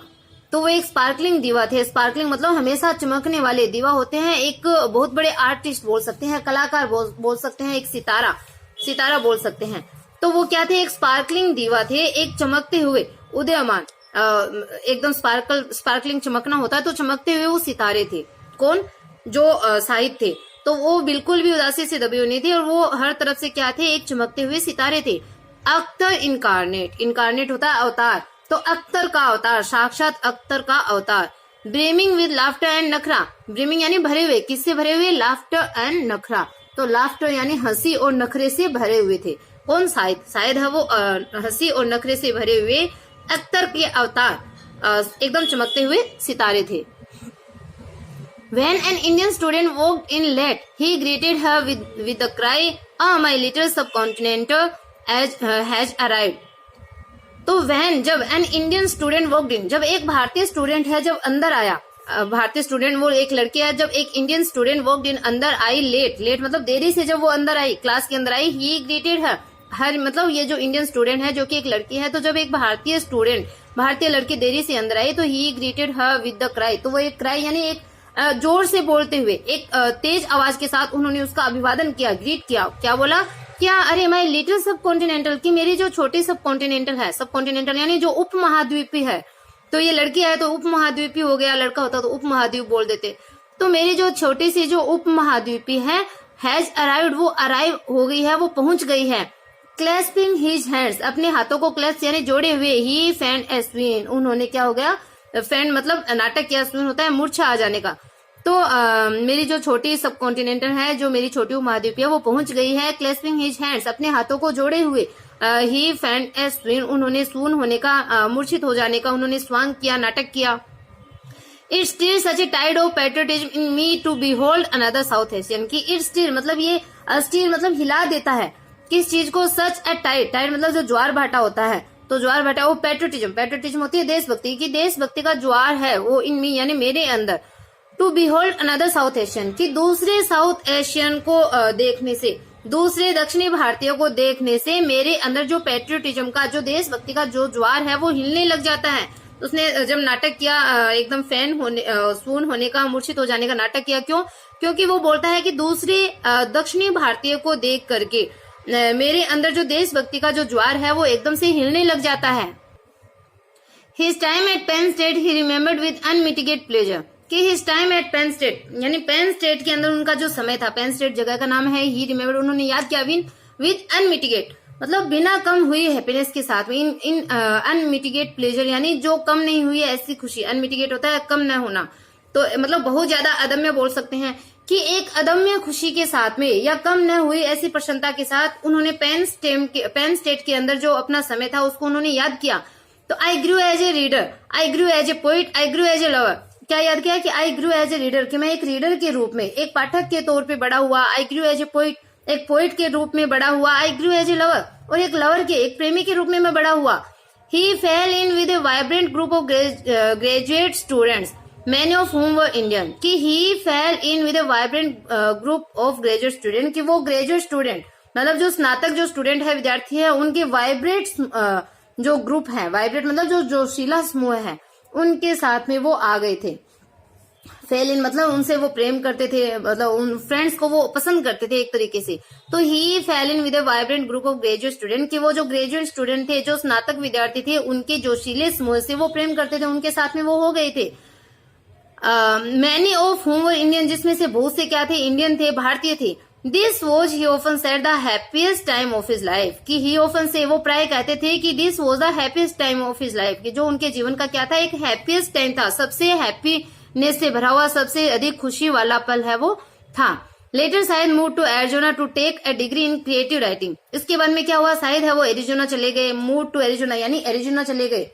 तो वो एक स्पार्कलिंग दीवा थे। स्पार्कलिंग मतलब हमेशा चमकने वाले, दीवा होते हैं एक बहुत बड़े आर्टिस्ट बोल सकते हैं, कलाकार बोल सकते हैं, एक सितारा बोल सकते हैं। तो वो क्या थे, एक स्पार्कलिंग दीवा थे, एक चमकते हुए उदयमान, एकदम स्पार्कलिंग चमकना होता है, तो चमकते हुए वो सितारे थे। कौन, जो साहित्य थे, तो वो बिल्कुल भी उदासी से दबे हुए नहीं थे और वो हर तरफ से क्या थे, एक चमकते हुए सितारे थे। अख्तर इनकारनेट, इनकारनेट होता है अवतार, तो अख्तर का अवतार, साक्षात अख्तर का अवतार। ब्रेमिंग विद लाफ्टर एंड नखरा, ब्रेमिंग यानी भरे हुए, किससे भरे हुए, लाफ्टर एंड नखरा, तो लाफ्टर यानी हंसी और नखरे से भरे हुए थे। कौन, शायद है वो हंसी और नखरे से भरे हुए अख्तर के अवतार, एकदम चमकते हुए सितारे थे। When an Indian student walked in late, he greeted her with the cry, "Ah, my little subcontinental has arrived." तो when, जब an Indian student walked in, जब एक भारतीय स्टूडेंट है जब अंदर आया, भारतीय स्टूडेंट वो एक लड़की है, जब एक इंडियन स्टूडेंट वॉक्ड इन अंदर आई, लेट मतलब देरी से जब वो अंदर आई, क्लास के अंदर आई, ही ग्रीटेड हर मतलब ये जो इंडियन स्टूडेंट है जो कि एक लड़की है, तो जब एक भारतीय लड़की देरी से अंदर आई तो ही greeted her with the cry, तो वो एक क्राई यानी एक जोर से बोलते हुए, एक तेज आवाज के साथ उन्होंने उसका अभिवादन किया, ग्रीट किया। क्या बोला, क्या, अरे माय लिटिल सब कॉन्टिनेंटल, की मेरी जो छोटी सब कॉन्टिनेंटल है, सब कॉन्टिनेंटल यानी जो उप महाद्वीपी है, तो ये लड़की है तो उप महाद्वीपी हो गया, लड़का होता तो उप महाद्वीप बोल देते। तो मेरी जो छोटी सी जो उप महाद्वीपी है, हैज अराइव्ड, वो अराइव हो गई है, वो पहुंच गई है। क्लैस्पिंग हिज हैंड्स, अपने हाथों को क्लैस्प यानी जोड़े हुए, ही फैंड ए स्विन, उन्होंने क्या हो गया, फैंड मतलब नाटक किया, स्विन होता है मूर्छा आ जाने का। तो मेरी जो छोटी सब कॉन्टिनेंटल है, जो मेरी छोटी उपमहाद्वीपीय वो पहुंच गई है। क्लैस्पिंग हिज हैंड्स, अपने हाथों को जोड़े हुए, ही फैंड ए स्विन, उन्होंने सून होने का, मूर्छित हो जाने का उन्होंने स्वांग किया, नाटक किया। It stir such a tide of patriotism in me to behold another south Asian, की इट स्टिर मतलब ये स्टिर मतलब हिला देता है, किस चीज को, सच ए टाइड, टाइड मतलब जो ज्वार भाटा होता है, तो ज्वार भाटा वो पैट्रियोटिज्म होती है देशभक्ति की, देशभक्ति का ज्वार है वो इन मी यानी मेरे अंदर। To behold another south Asian, की दूसरे साउथ एशियन को देखने से, दूसरे दक्षिणी भारतीयों को देखने से मेरे अंदर जो पैट्रियोटिज्म का, जो देशभक्ति का जो ज्वार है वो हिलने लग जाता है। उसने जब नाटक किया, एकदम फैन होने, सून होने का, मूर्छित हो जाने का नाटक किया। क्यों? क्योंकि वो बोलता है कि दूसरे दक्षिणी भारतीय को देख करके मेरे अंदर जो देशभक्ति का जो ज्वार है वो एकदम से हिलने लग जाता है। His time at Penn State he remembered with unmitigated pleasure, कि his time at Penn State यानी पेन स्टेट के अंदर उनका जो समय था, पेन स्टेट जगह का नाम है, ही रिमेम्बर्ड उन्होंने याद किया, विद अनमिटिगेट मतलब बिना कम हुई हैप्पीनेस के साथ में, इन अनमिटिगेट प्लेजर यानी जो कम नहीं हुई ऐसी खुशी, अनमिटिगेट होता है कम न होना, तो मतलब बहुत ज्यादा अदम्य बोल सकते हैं, कि एक अदम्य खुशी के साथ में या कम न हुई ऐसी प्रसन्नता के साथ उन्होंने पेन स्टेट के अंदर जो अपना समय था उसको उन्होंने याद किया। तो I grew as a reader, I grew as a poet, I grew as a lover, क्या याद किया कि आई ग्रू एज ए रीडर, कि मैं एक रीडर के रूप में, एक पाठक के तौर पे बड़ा हुआ। आई ग्रू एज ए पोइट, एक पोइट के रूप में बड़ा हुआ। आई ग्रू एज ए लवर, और एक लवर के, एक प्रेमी के रूप में मैं बड़ा हुआ। He fell in with a vibrant group of graduate students many of whom were Indian, कि he fell in with a vibrant group of graduate student, कि वो ग्रेजुएट स्टूडेंट मतलब जो स्नातक जो स्टूडेंट है, विद्यार्थी है, उनके वाइब्रेट जो ग्रुप है, वाइब्रेट मतलब जो जोशीला समूह है, उनके साथ में वो आ गए थे। फेल इन मतलब उनसे वो प्रेम करते थे, मतलब उन फ्रेंड्स को वो पसंद करते थे एक तरीके से। तो he fell in with a vibrant group of graduate student, कि वो जो ग्रेजुएट स्टूडेंट थे, जो स्नातक विद्यार्थी थे, उनके जोशीले समूह से वो प्रेम करते थे, उनके साथ में वो हो गए थे। Many of whom were Indian, जिसमें से बहुत से क्या थे, इंडियन थे, भारतीय थे। This was he often said the happiest time of his life, कि ही ऑफन से वो प्राय कहते थे कि this was the happiest time of his life, कि जो उनके जीवन का क्या था, एक हैप्पीएस्ट टाइम था, सबसे हैप्पीनेस से भरा हुआ सबसे अधिक खुशी वाला पल है वो था। Later Shahid move to Arizona to take a degree in creative writing, इसके बाद में क्या हुआ, शायद है वो एरिजोना चले गए, मूव टू एरिजोना यानी एरिजोना चले गए,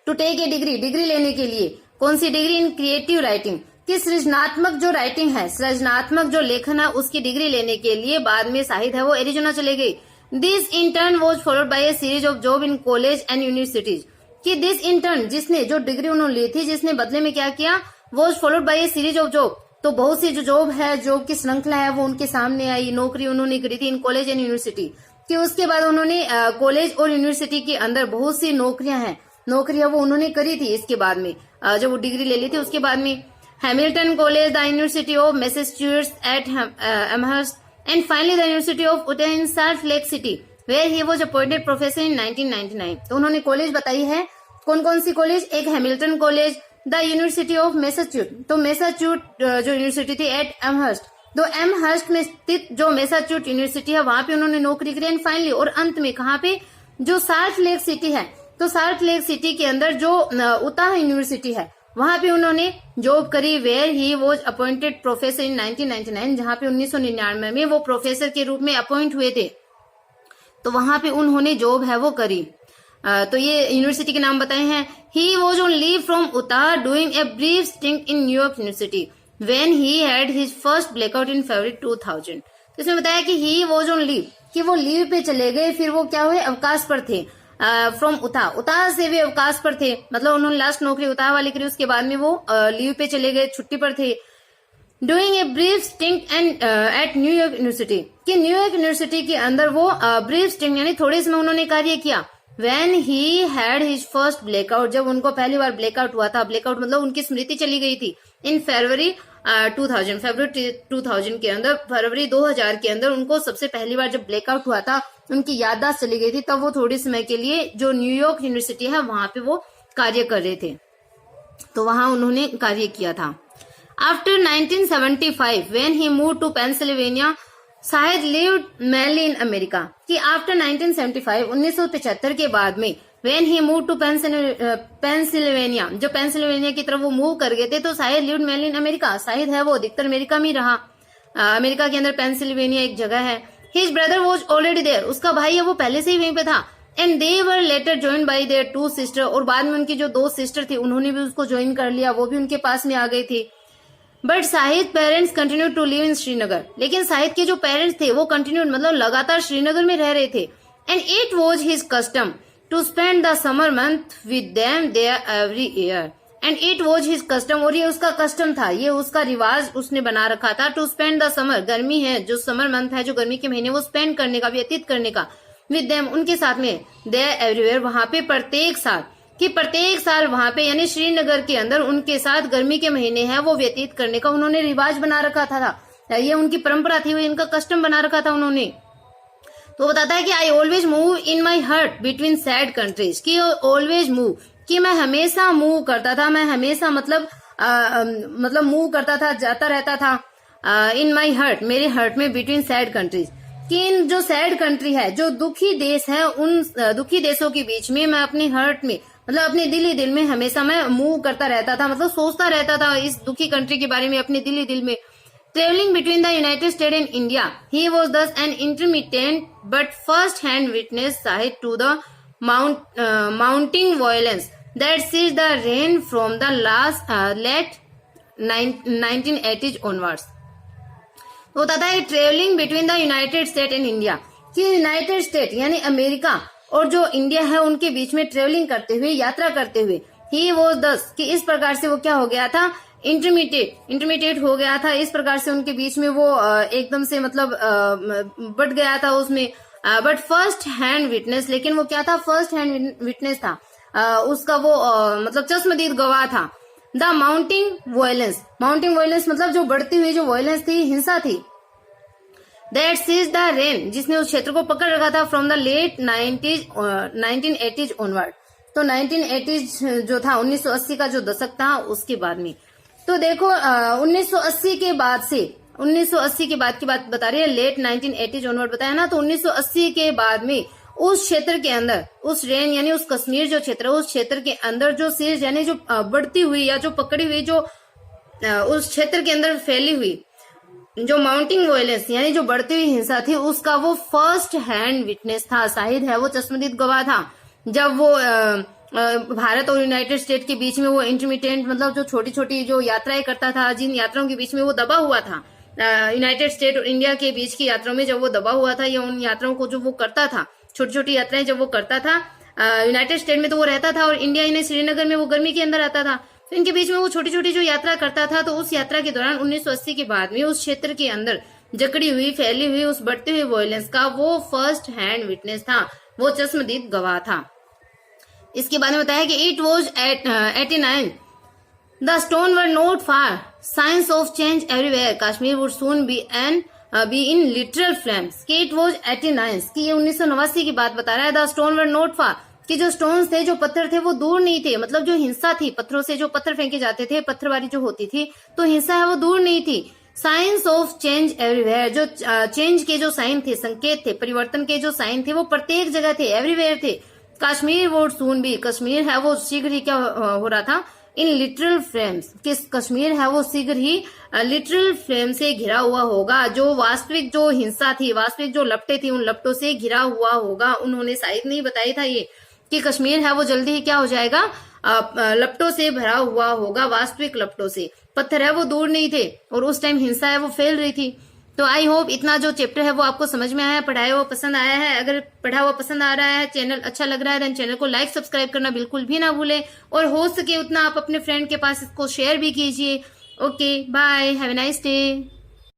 टू टेक ए डिग्री लेने के लिए, कौन सी डिग्री, इन क्रिएटिव राइटिंग, कि सृजनात्मक जो राइटिंग है, सृजनात्मक जो लेखन है उसकी डिग्री लेने के लिए बाद में शाहिद है वो एरिजोना चले गए। This intern was followed by A series of job in college and universities, कि दिस इंटर्न जिसने जो डिग्री उन्होंने ली थी, जिसने बदले में क्या किया, was followed by A series of job, तो बहुत सी जो जॉब है, जॉब की श्रृंखला है वो उनके सामने आई, नौकरी उन्होंने करी थी इन कॉलेज एंड यूनिवर्सिटी, कि उसके बाद उन्होंने कॉलेज और यूनिवर्सिटी के अंदर बहुत सी नौकरियां वो उन्होंने करी थी। इसके बाद में जब वो डिग्री ले ली थी उसके बाद में Hamilton College, the University of Massachusetts at Amherst and finally the University of Utah in Salt Lake City where he was appointed professor in 1999। तो उन्होंने कॉलेज बताई है, कौन कौन सी कॉलेज, एक Hamilton College, the University of Massachusetts, तो मैसाचुसेट्स जो यूनिवर्सिटी थी एट एमहर्स्ट, तो एमहर्स्ट में स्थित जो मैसाचुसेट्स यूनिवर्सिटी है वहां पे उन्होंने नौकरी करी, एंड फाइनली और अंत में कहाँ पे, जो सॉल्ट लेक सिटी है, तो सॉल्ट लेक सिटी के अंदर जो उताह यूनिवर्सिटी है वहां पे उन्होंने जॉब करी, where he was appointed professor in 1999, जहां पे 1999 में वो प्रोफेसर के रूप में अपॉइंट हुए थे, तो वहां पे उन्होंने जॉब है वो करी। तो ये यूनिवर्सिटी के नाम बताए हैं। He was on leave from Utah doing a brief stint in New York University when he had his first blackout in February 2000। तो इसमें बताया कि ही वॉज ऑन लीव, कि वो लीव पे चले गए, फिर वो क्या हुए, अवकाश पर थे, फ्रॉम उताह से वे अवकाश पर थे, मतलब उन्होंने लास्ट नौकरी उताह वाली करी, उसके बाद में वो लीव पे चले गए, छुट्टी पर थे। Doing a brief stint and eight New York university, कि न्यूयॉर्क यूनिवर्सिटी के अंदर वो ब्रीफ स्टिंट यानी थोड़े समय उन्होंने कार्य किया। When he had his first blackout, जब उनको पहली बार ब्लैकआउट हुआ था, ब्लैकआउट मतलब उनकी स्मृति चली गई थी, इन फरवरी 2000 के अंदर, फरवरी 2000 के अंदर उनको सबसे पहली बार जब ब्लैकआउट हुआ था, उनकी याददाश्त चली गई थी, तब वो थोड़े समय के लिए जो न्यूयॉर्क यूनिवर्सिटी है वहां पे वो कार्य कर रहे थे, तो वहां उन्होंने कार्य किया था। After 1975 when he move to Pennsylvania Shahid lived mainly in America, कि आफ्टर 1975 1975 के बाद में when he move to Pennsylvania, जो पेंसिल्वेनिया की तरफ वो मूव कर गए थे, तो शायद लिव्ड मेनली इन अमेरिका, शायद है वो अधिकतर अमेरिका में रहा। अमेरिका के अंदर पेंसिल्वेनिया एक जगह है। His brother was already there, उसका भाई है वो पहले से ही वहीं पे था। And they were later join by there 2 sister, और बाद में उनकी जो 2 सिस्टर थी उन्होंने भी उसको ज्वाइन कर लिया, वो भी उनके पास में आ गई थी। But Shahid parents continue to live in Srinagar, लेकिन शाहिद के जो पेरेंट्स थे वो कंटिन्यू मतलब लगातार श्रीनगर में रह रहे थे। And it was his custom to spend the summer month with them there every year, and it was his custom, और ये उसका कस्टम था, ये उसका रिवाज उसने बना रखा था। टू स्पेंड द समर, गर्मी है जो समर मंथ है, जो गर्मी के महीने, वो स्पेंड करने का, व्यतीत करने का, विद देम उनके साथ में, देयर एवरीवेयर वहां पे प्रत्येक साल, कि प्रत्येक साल वहां पे यानी श्रीनगर के अंदर उनके साथ गर्मी के महीने हैं वो व्यतीत करने का उन्होंने रिवाज बना रखा था, ये उनकी परंपरा थी, वो इनका कस्टम बना रखा था उन्होंने। तो बताता है कि I always move in my heart between sad countries, कि ऑलवेज मूव, कि मैं हमेशा मूव करता था, मैं हमेशा मतलब मूव करता था, जाता रहता था, इन माई हार्ट, मेरे हार्ट में, बिटवीन सैड कंट्रीज, कि इन जो सैड कंट्री है, जो दुखी देश है, उन दुखी देशों के बीच में मैं अपने हार्ट में, मतलब अपने दिल ही दिल में हमेशा मैं मूव करता रहता था, मतलब सोचता रहता था इस दुखी कंट्री के बारे में अपने दिल ही दिल में। Travelling between the United State and India, he was thus an intermediate but first hand witness Shahid to the mounting violence that seize the region from the late 1980s onwards. तो बताता है travelling between the United State and India, कि यूनाइटेड स्टेट यानी अमेरिका और जो इंडिया है उनके बीच में ट्रेवलिंग करते हुए, यात्रा करते हुए, ही वॉज दस, कि इस प्रकार से वो क्या हो गया था, इंटरमीडिएट हो गया था, इस प्रकार से उनके बीच में वो एकदम से मतलब बढ़ गया था उसमें। बट फर्स्ट हैंड विटनेस, लेकिन वो क्या था, फर्स्ट हैंड विटनेस था, उसका वो मतलब चश्मदीद गवाह था। द माउंटिंग वायलेंस मतलब जो बढ़ती हुई जो वायलेंस थी, हिंसा थी। दैट सीज द रेन, जिसने उस क्षेत्र को पकड़ रखा था, from the late 1980s onward, तो 1980s जो था 1980 का जो दशक था उसके बाद में। तो देखो 1980 के बाद से 1980 के बाद की बात बता रही है, लेट 1980 ऑनवर्ड बताया ना, तो 1980 के बाद में उस क्षेत्र के अंदर, उस रेंज यानी उस कश्मीर जो क्षेत्र है, उस क्षेत्र के अंदर जो सीज यानी जो बढ़ती हुई या जो पकड़ी हुई जो उस क्षेत्र के अंदर फैली हुई जो माउंटिंग वायलेंस यानी जो बढ़ती हुई हिंसा थी, उसका वो फर्स्ट हैंड विटनेस था, शाहिद है, वो चश्मदीद गवाह था। जब वो भारत और यूनाइटेड स्टेट के बीच में वो इंटरमीडिएट मतलब जो छोटी छोटी जो यात्राएं करता था, जिन यात्राओं के बीच में वो दबा हुआ था, यूनाइटेड स्टेट और इंडिया के बीच की यात्राओं में जब वो दबा हुआ था, या उन यात्राओं को जो वो करता था, छोटी छोटी यात्राएं जब वो करता था, यूनाइटेड स्टेट में तो वो रहता था और इंडिया यानी श्रीनगर में वो गर्मी के अंदर आता था, तो इनके बीच में वो छोटी छोटी जो यात्रा करता था, तो उस यात्रा के दौरान 1980 के बाद में उस क्षेत्र के अंदर जकड़ी हुई फैली हुई उस बढ़ती हुई वायलेंस का वो फर्स्ट हैंड विटनेस था, वो चश्मदीद गवाह था। इसके बारे में बताया कि it was at 89 the stone were not far science of change everywhere Kashmir would soon be in literal flames. कि इट वॉज 89 की ये 1989 की बात बता रहा है। The stone were not far कि जो स्टोन्स थे, जो पत्थर थे, वो दूर नहीं थे, मतलब जो हिंसा थी, पत्थरों से जो पत्थर फेंके जाते थे, पत्थरबारी जो होती थी, तो हिंसा है वो दूर नहीं थी। साइंस ऑफ चेंज एवरीवेयर, जो चेंज के जो साइन थे, संकेत थे, परिवर्तन के जो साइन थे, वो प्रत्येक जगह थे, एवरीवेयर थे। Kashmir would soon be, Kashmir है वो शीघ्र ही क्या हो रहा था, इन लिटरल फ्लेम्स, किस कश्मीर है वो शीघ्र ही लिटरल फ्लेम से घिरा हुआ होगा, जो वास्तविक जो हिंसा थी, वास्तविक जो लपटें थी, उन लपटों से घिरा हुआ होगा। उन्होंने शायद नहीं बताया था ये कि कश्मीर है वो जल्दी ही क्या हो जाएगा, लपटों से भरा हुआ होगा, वास्तविक लपटों से। पत्थर है वो दूर नहीं थे और उस टाइम हिंसा है वो फैल रही थी। तो आई होप इतना जो चैप्टर है वो आपको समझ में आया है, पढ़ाया हुआ पसंद आया है। अगर पढ़ा हुआ पसंद आ रहा है, चैनल अच्छा लग रहा है, देन चैनल को लाइक सब्सक्राइब करना बिल्कुल भी ना भूलें, और हो सके उतना आप अपने फ्रेंड के पास इसको शेयर भी कीजिए। Okay, bye, have a nice day.